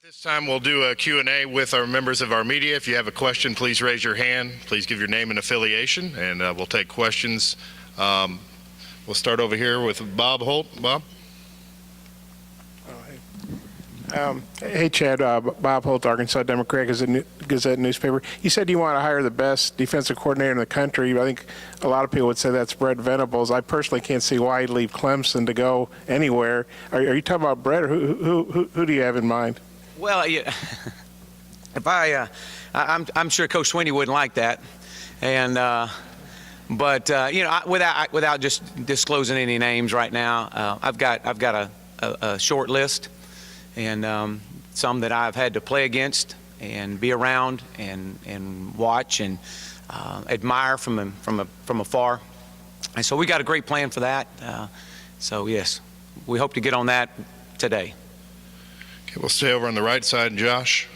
This time we'll do a Q&A with our members of our media. If you have a question, please raise your hand. Please give your name and affiliation, and we'll take questions. We'll start over here with Bob Holt. Bob? Hey, Chad. Bob Holt, Arkansas Democrat Gazette newspaper. You said you want to hire the best defensive coordinator in the country. I think a lot of people would say that's Brett Venables. I personally can't see why he'd leave Clemson to go anywhere. Are you talking about Brett, or who do you have in mind? Well, yeah, I'm sure Coach Sweeney wouldn't like that, and without just disclosing any names right now, I've got a short list, and some that I've had to play against and be around and watch and admire from afar, and so we got a great plan for that. So yes, we hope to get on that today. We'll stay over on the right side. Josh?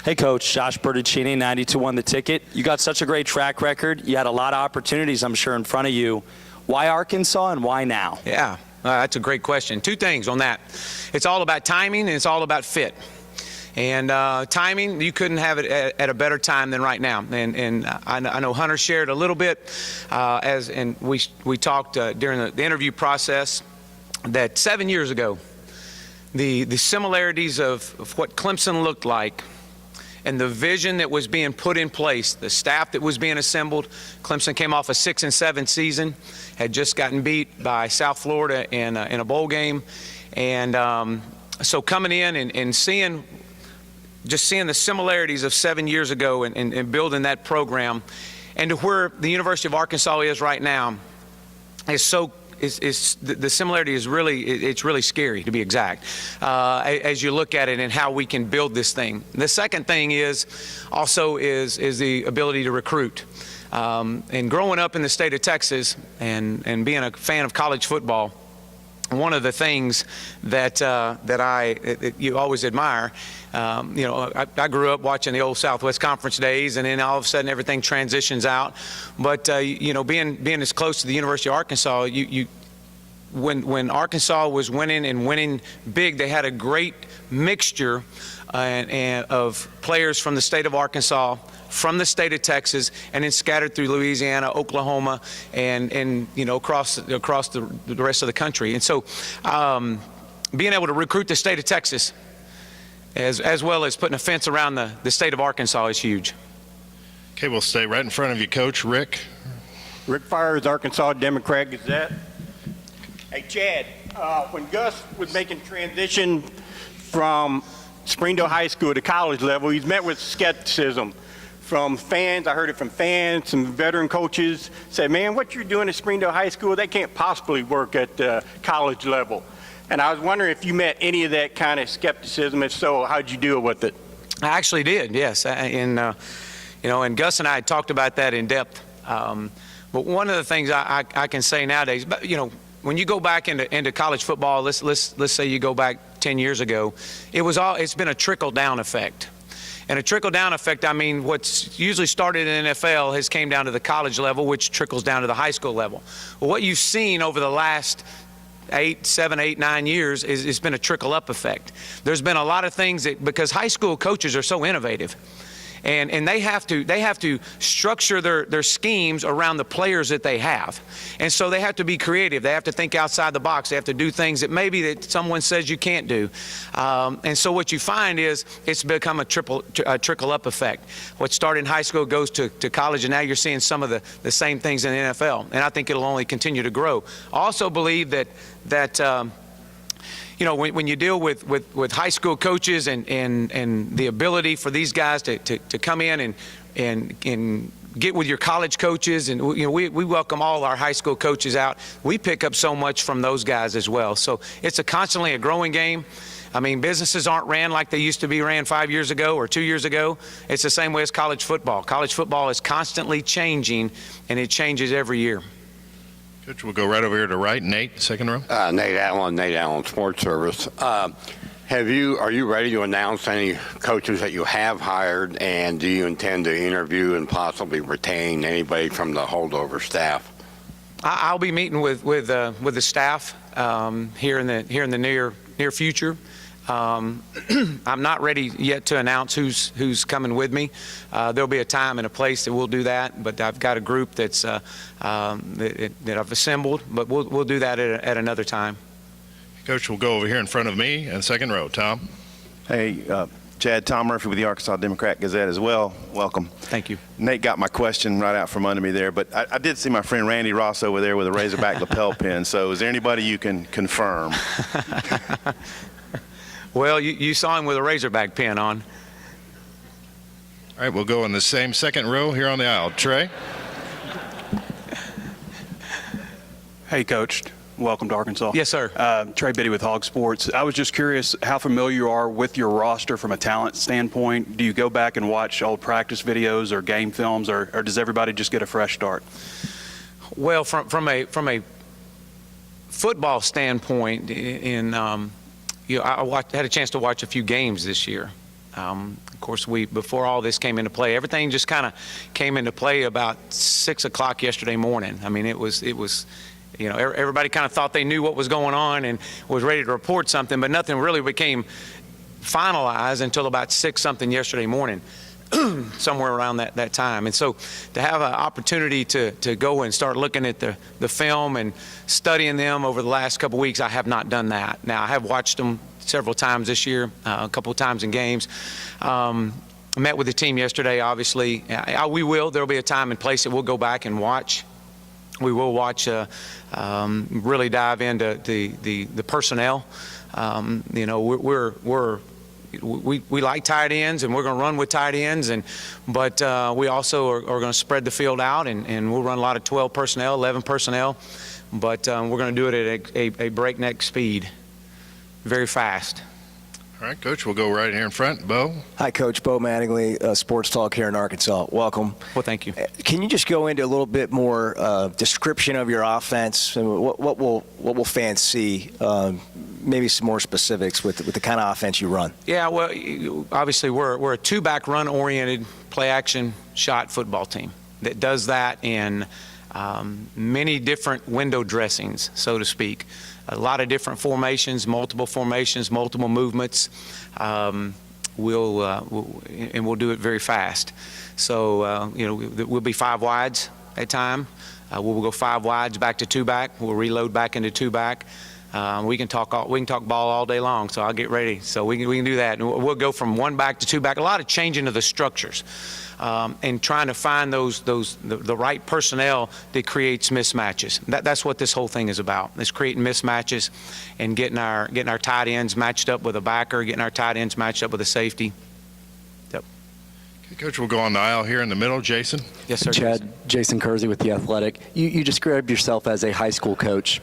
Hey, Coach. Josh Bertuccini, 92 The Ticket. You got such a great track record. You had a lot of opportunities, I'm sure, in front of you. Why Arkansas and why now? Yeah, that's a great question. Two things on that. It's all about timing and it's all about fit. And timing, you couldn't have it at a better time than right now. And I know Hunter shared a little bit, and we talked during the interview process that 7 years ago, the similarities of what Clemson looked like and the vision that was being put in place, the staff that was being assembled. Clemson came off a 6-7 season, had just gotten beat by South Florida in a bowl game. And so coming in and seeing the similarities of 7 years ago and building that program, and to where the University of Arkansas is right now the similarity is really scary, to be exact, as you look at it and how we can build this thing. The second thing is the ability to recruit. And growing up in the state of Texas and being a fan of college football, one of the things that you always admire, I grew up watching the old Southwest Conference days, and then all of a sudden everything transitions out. But being as close to the University of Arkansas, when Arkansas was winning big, they had a great mixture of players from the state of Arkansas, from the state of Texas, and then scattered through Louisiana, Oklahoma, and across the rest of the country. And so being able to recruit the state of Texas as well as putting a fence around the state of Arkansas is huge. Okay, we'll stay right in front of you, Coach. Rick? Rick Fires, Arkansas Democrat Gazette. Hey, Chad, when Gus was making transition from Springdale High School to college level, he's met with skepticism from fans. I heard it from fans, some veteran coaches said, man, what you're doing at Springdale High School, that can't possibly work at the college level. And I was wondering if you met any of that kind of skepticism. If so, how'd you deal with it? I actually did, yes. And Gus and I had talked about that in depth. But one of the things I can say nowadays, when you go back into college football, let's say you go back 10 years ago, it's been a trickle-down effect. And a trickle-down effect, I mean, what's usually started in the NFL has came down to the college level, which trickles down to the high school level. Well, what you've seen over the last 7, 8, 9 years is it's been a trickle-up effect. There's been a lot of things because high school coaches are so innovative. And they have to structure their schemes around the players that they have. And so they have to be creative. They have to think outside the box. They have to do things that maybe that someone says you can't do. And so what you find is it's become a trickle-up effect. What started in high school goes to college, and now you're seeing some of the same things in the NFL. And I think it'll only continue to grow. I also believe that when you deal with high school coaches and the ability for these guys to come in and get with your college coaches, and we welcome all our high school coaches out. We pick up so much from those guys as well. So it's constantly a growing game. I mean, businesses aren't ran like they used to be ran 5 years ago or 2 years ago. It's the same way as college football. College football is constantly changing, and it changes every year. Coach, we'll go right over here to right. Nate, second row. Nate Allen, Sports Service. Are you ready to announce any coaches that you have hired, and do you intend to interview and possibly retain anybody from the holdover staff? I'll be meeting with the staff here in the near future. I'm not ready yet to announce who's coming with me. There'll be a time and a place that we'll do that, but I've got a group that's that I've assembled, but we'll do that at another time. Coach, we'll go over here in front of me in second row. Tom? Hey, Chad, Tom Murphy with the Arkansas Democrat-Gazette as well. Welcome. Thank you. Nate got my question right out from under me there, but I did see my friend Randy Ross over there with a Razorback lapel pin. So is there anybody you can confirm? Well, you saw him with a Razorback pin on. All right, we'll go in the same second row here on the aisle. Trey? Hey, Coach. Welcome to Arkansas. Yes, sir. Trey Biddy with Hog Sports. I was just curious how familiar you are with your roster from a talent standpoint. Do you go back and watch old practice videos or game films, or does everybody just get a fresh start? Well, from a football standpoint, I had a chance to watch a few games this year. Of course, before all this came into play, everything just kind of came into play about 6 o'clock yesterday morning. I mean, it was. Everybody kind of thought they knew what was going on and was ready to report something, but nothing really became finalized until about 6-something yesterday morning, somewhere around that time. And so to have an opportunity to go and start looking at the film and studying them over the last couple of weeks, I have not done that. Now, I have watched them several times this year, a couple of times in games. Met with the team yesterday, obviously. There'll be a time and place that we'll go back and watch. We will watch, really dive into the personnel. We like tight ends, and we're going to run with tight ends, but we also are going to spread the field out, and we'll run a lot of 12 personnel, 11 personnel, but we're going to do it at a breakneck speed, very fast. All right, Coach, we'll go right here in front. Bo? Hi, Coach. Bo Mattingly, Sports Talk here in Arkansas. Welcome. Well, thank you. Can you just go into a little bit more description of your offense? What will fans see? Maybe some more specifics with the kind of offense you run. Yeah, well, obviously we're a two-back run-oriented play-action shot football team that does that in many different window dressings, so to speak. A lot of different formations, multiple movements. We'll do it very fast. So we'll be 5 wides at a time. We'll go 5 wides back to 2-back. We'll reload back into 2-back. We can talk ball all day long. So I'll get ready. So we can do that. And we'll go from 1-back to 2-back. A lot of changing of the structures. And trying to find the right personnel that creates mismatches. That's what this whole thing is about. It's creating mismatches and getting our tight ends matched up with a backer, getting our tight ends matched up with a safety. Yep. Okay, Coach, we'll go on the aisle here in the middle. Jason? Yes, sir. Chad, Jason Kersey with The Athletic. You described yourself as a high school coach.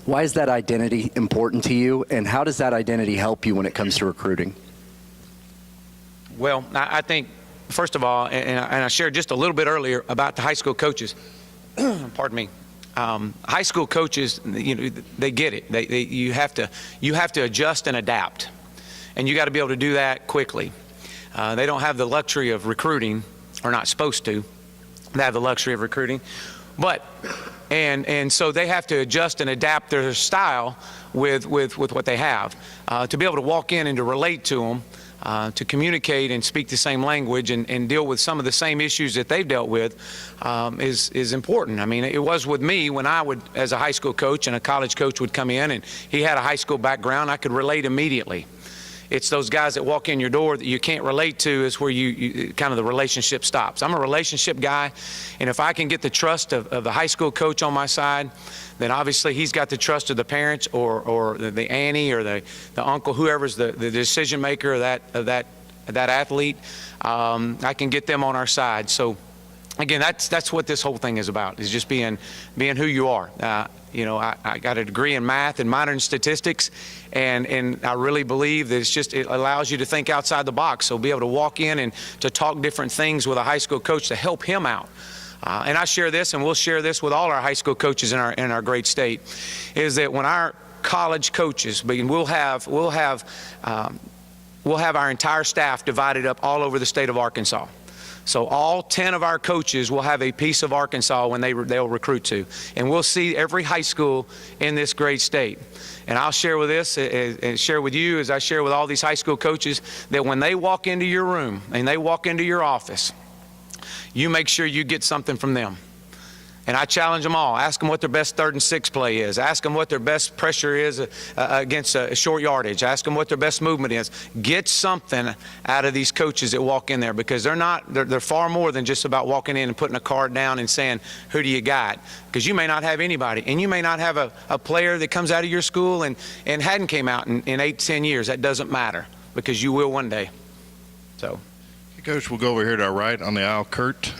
Why is that identity important to you, and how does that identity help you when it comes to recruiting? Well, I think, first of all, and I shared just a little bit earlier about the high school coaches. Pardon me. High school coaches, they get it. You have to adjust and adapt, and you got to be able to do that quickly. They don't have the luxury of recruiting, or not supposed to. They have the luxury of recruiting, but and so they have to adjust and adapt their style with what they have to be able to walk in and to relate to them. To communicate and speak the same language and deal with some of the same issues that they've dealt with is important. I mean, it was with me when I would, as a high school coach and a college coach would come in and he had a high school background, I could relate immediately. It's those guys that walk in your door that you can't relate to is where you kind of the relationship stops. I'm a relationship guy, and if I can get the trust of the high school coach on my side, then obviously he's got the trust of the parents or the auntie or the uncle, whoever's the decision maker of that athlete. I can get them on our side. So again, that's what this whole thing is about, is just being who you are. I got a degree in math and modern statistics, and I really believe that it allows you to think outside the box. So be able to walk in and to talk different things with a high school coach to help him out. And I share this, and we'll share this with all our high school coaches in our great state, is that when our college coaches, we'll have our entire staff divided up all over the state of Arkansas. So all 10 of our coaches will have a piece of Arkansas when they'll recruit to. And we'll see every high school in this great state. And I'll share with this and share with you, as I share with all these high school coaches, that when they walk into your room and they walk into your office, you make sure you get something from them. And I challenge them all. Ask them what their best 3rd and 6 play is. Ask them what their best pressure is against a short yardage. Ask them what their best movement is. Get something out of these coaches that walk in there, because they're far more than just about walking in and putting a card down and saying, who do you got? Because you may not have anybody, and you may not have a player that comes out of your school and hadn't came out in 8-10 years. That doesn't matter, because you will one day. So, Coach, we'll go over here to our right on the aisle. Kurt.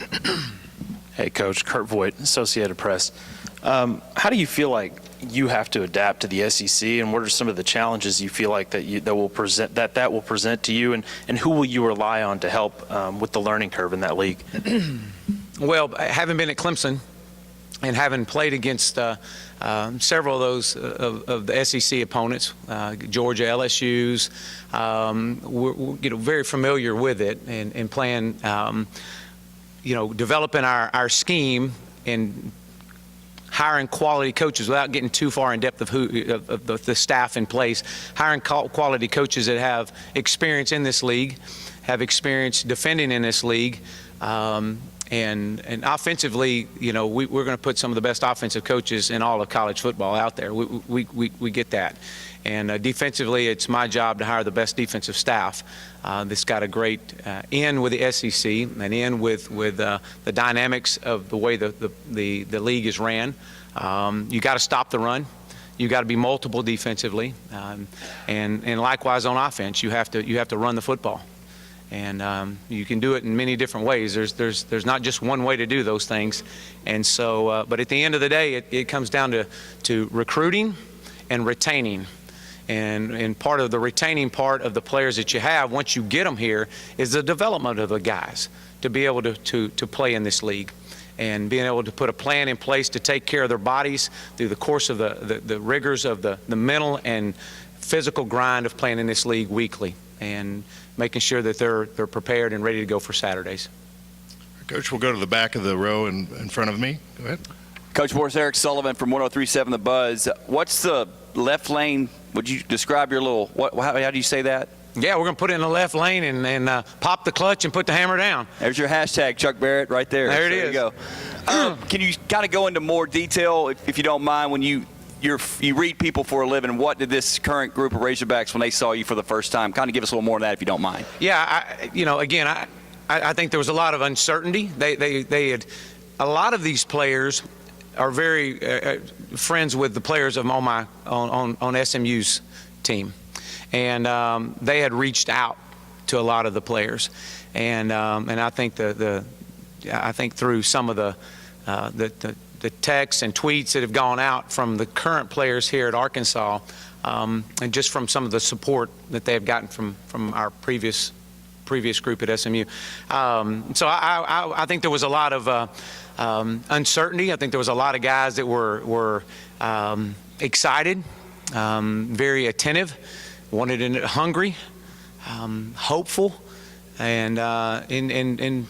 Hey, Coach. Kurt Voigt, Associated Press. How do you feel like you have to adapt to the SEC, and what are some of the challenges you feel like that will present to you, and who will you rely on to help with the learning curve in that league? Well, having been at Clemson and having played against several of those of the SEC opponents, Georgia, LSU's, we're very familiar with it, and playing. Developing our scheme and hiring quality coaches without getting too far in depth of the staff in place, hiring quality coaches that have experience in this league, have experience defending in this league, and offensively, we're going to put some of the best offensive coaches in all of college football out there. We get that. And defensively, it's my job to hire the best defensive staff that's got a great in with the SEC and in with the dynamics of the way the league is ran. You got to stop the run. You got to be multiple defensively, and likewise on offense, you have to run the football. And you can do it in many different ways. There's not just one way to do those things. And so, but at the end of the day, it comes down to recruiting and retaining. And part of the retaining part of the players that you have, once you get them here, is the development of the guys to be able to play in this league, and being able to put a plan in place to take care of their bodies through the course of the rigors of the mental and physical grind of playing in this league weekly, and making sure that they're prepared and ready to go for Saturdays. Coach, we'll go to the back of the row in front of me. Go ahead. Coach Morris, Eric Sullivan from 103.7 The Buzz. What's the left lane? Would you describe your little, how do you say that? Yeah, we're going to put it in the left lane and pop the clutch and put the hammer down. There's your hashtag, Chuck Barrett, right there. There it is. There you go. Can you kind of go into more detail, if you don't mind, when you read people for a living, what did this current group of Razorbacks, when they saw you for the first time, kind of give us a little more of that if you don't mind? Yeah, I think there was a lot of uncertainty. They had, a lot of these players are very friends with the players on SMU's team, and they had reached out to a lot of the players, and I think I think through some of the texts and tweets that have gone out from the current players here at Arkansas, and just from some of the support that they have gotten from our previous group at SMU. So I think there was a lot of uncertainty. I think there was a lot of guys that were excited, very attentive, hungry, hopeful, and again,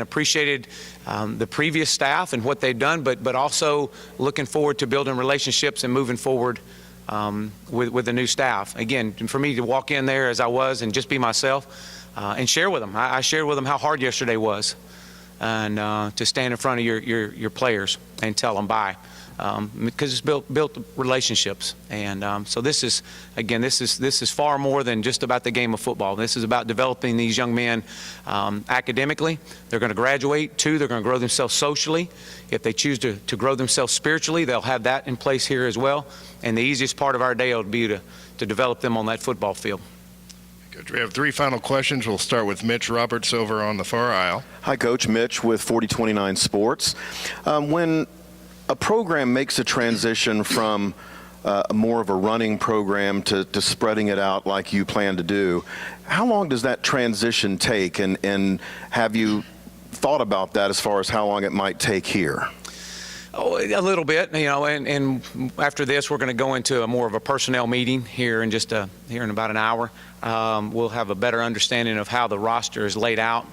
appreciated the previous staff and what they've done, but also looking forward to building relationships and moving forward with the new staff. Again, for me to walk in there as I was and just be myself and share with them. I shared with them how hard yesterday was, and to stand in front of your players and tell them bye. Because it's built relationships, and so this is far more than just about the game of football. This is about developing these young men academically. They're going to graduate. 2, they're going to grow themselves socially. If they choose to grow themselves spiritually, they'll have that in place here as well. And the easiest part of our day will be to develop them on that football field. Coach, we have 3 final questions. We'll start with Mitch Roberts over on the far aisle. Hi, Coach. Mitch with 4029 Sports. When a program makes a transition from more of a running program to spreading it out like you plan to do, how long does that transition take, and have you thought about that as far as how long it might take here? Oh, a little bit, and after this, we're going to go into more of a personnel meeting here in here in about an hour. We'll have a better understanding of how the roster is laid out.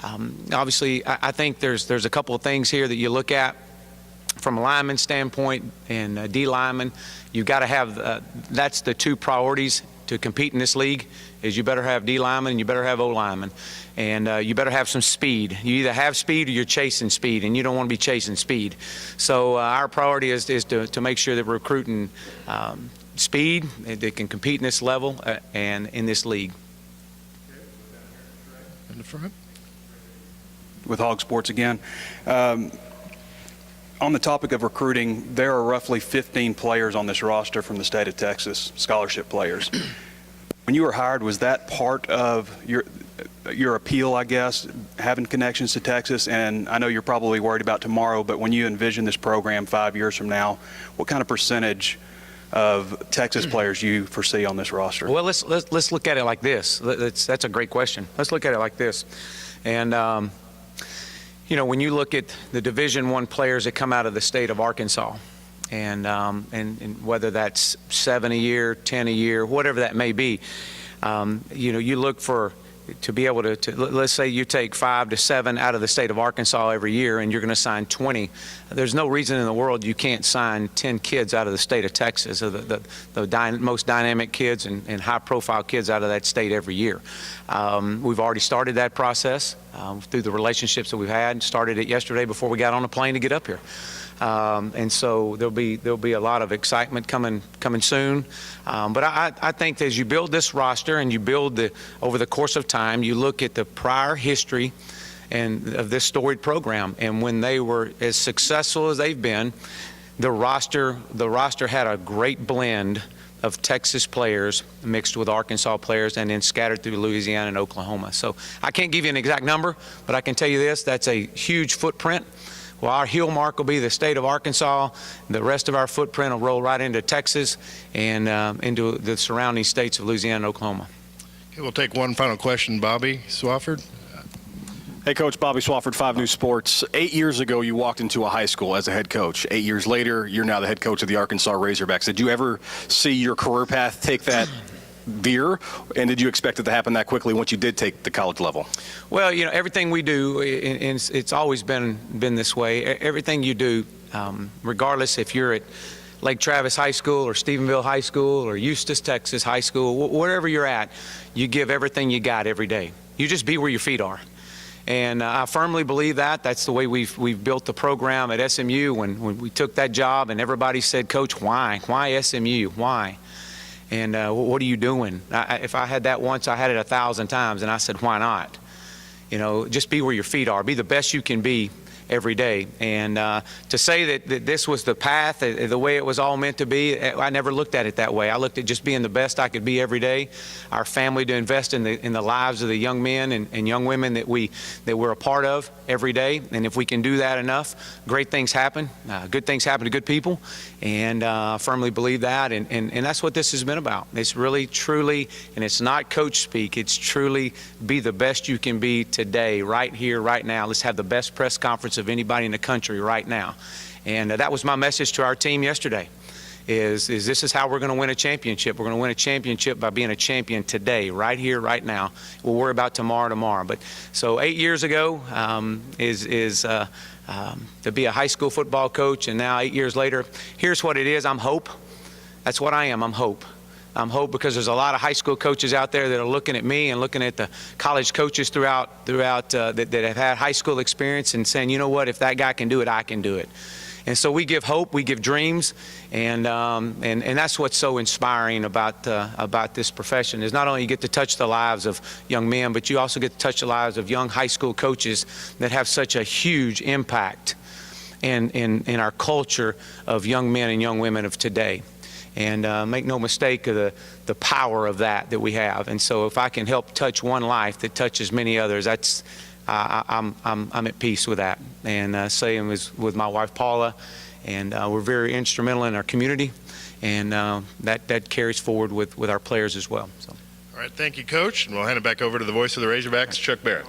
Obviously, I think there's a couple of things here that you look at from a lineman standpoint and D lineman. You've got to have that's the two priorities to compete in this league. Is you better have D linemen and you better have O linemen, and you better have some speed. You either have speed or you're chasing speed, and you don't want to be chasing speed. So our priority is to make sure that we're recruiting speed that can compete in this level and in this league. In the front. With Hog Sports again. On the topic of recruiting, there are roughly 15 players on this roster from the state of Texas, scholarship players. When you were hired, was that part of your appeal, I guess, having connections to Texas? And I know you're probably worried about tomorrow, but when you envision this program 5 years from now, what kind of percentage of Texas players you foresee on this roster? Well, let's look at it like this. That's a great question. Let's look at it like this. And when you look at the Division I players that come out of the state of Arkansas, and whether that's 7 a year, 10 a year, whatever that may be, you look to be able to let's say you take 5 to 7 out of the state of Arkansas every year, and you're going to sign 20. There's no reason in the world you can't sign 10 kids out of the state of Texas, the most dynamic kids and high-profile kids out of that state every year. We've already started that process through the relationships that we've had. Started it yesterday before we got on a plane to get up here. And so there'll be a lot of excitement coming soon. But I think as you build this roster and you build over the course of time, you look at the prior history of this storied program, and when they were as successful as they've been, the roster had a great blend of Texas players mixed with Arkansas players and then scattered through Louisiana and Oklahoma. So I can't give you an exact number, but I can tell you this: that's a huge footprint. Well, our heel mark will be the state of Arkansas. The rest of our footprint will roll right into Texas and into the surrounding states of Louisiana and Oklahoma. Okay, we'll take one final question. Bobby Swafford. Hey, Coach. Bobby Swafford, 5 News Sports. 8 years ago, you walked into a high school as a head coach. 8 years later, you're now the head coach of the Arkansas Razorbacks. Did you ever see your career path take that veer, and did you expect it to happen that quickly once you did take the college level? Well, everything we do, and it's always been this way. Everything you do, regardless if you're at Lake Travis High School or Stephenville High School or Eustis, Texas High School, wherever you're at, you give everything you got every day. You just be where your feet are. And I firmly believe that. That's the way we've built the program at SMU. When we took that job and everybody said, Coach, why? Why SMU? Why? And what are you doing? If I had that once, I had it 1,000 times, and I said, why not? Just be where your feet are. Be the best you can be every day. And to say that this was the path, the way it was all meant to be, I never looked at it that way. I looked at just being the best I could be every day. Our family to invest in the lives of the young men and young women that we're a part of every day. And if we can do that enough, great things happen. Good things happen to good people. And I firmly believe that. And that's what this has been about. It's really, truly, and it's not coach speak. It's truly be the best you can be today, right here, right now. Let's have the best press conference of anybody in the country right now. And that was my message to our team yesterday, is this is how we're going to win a championship. We're going to win a championship by being a champion today, right here, right now. We'll worry about tomorrow. But so 8 years ago to be a high school football coach, and now 8 years later, here's what it is. I'm hope. That's what I am. I'm hope. I'm hope because there's a lot of high school coaches out there that are looking at me and looking at the college coaches throughout that have had high school experience and saying, you know what, if that guy can do it, I can do it. And so we give hope, we give dreams, and that's what's so inspiring about this profession, is not only you get to touch the lives of young men, but you also get to touch the lives of young high school coaches that have such a huge impact in our culture of young men and young women of today. And make no mistake of the power of that we have. And so if I can help touch one life that touches many others, that's I'm at peace with that. And same with my wife Paula, and we're very instrumental in our community, and that carries forward with our players as well. So. All right, thank you, Coach. And we'll hand it back over to the voice of the Razorbacks, Chuck Barrett.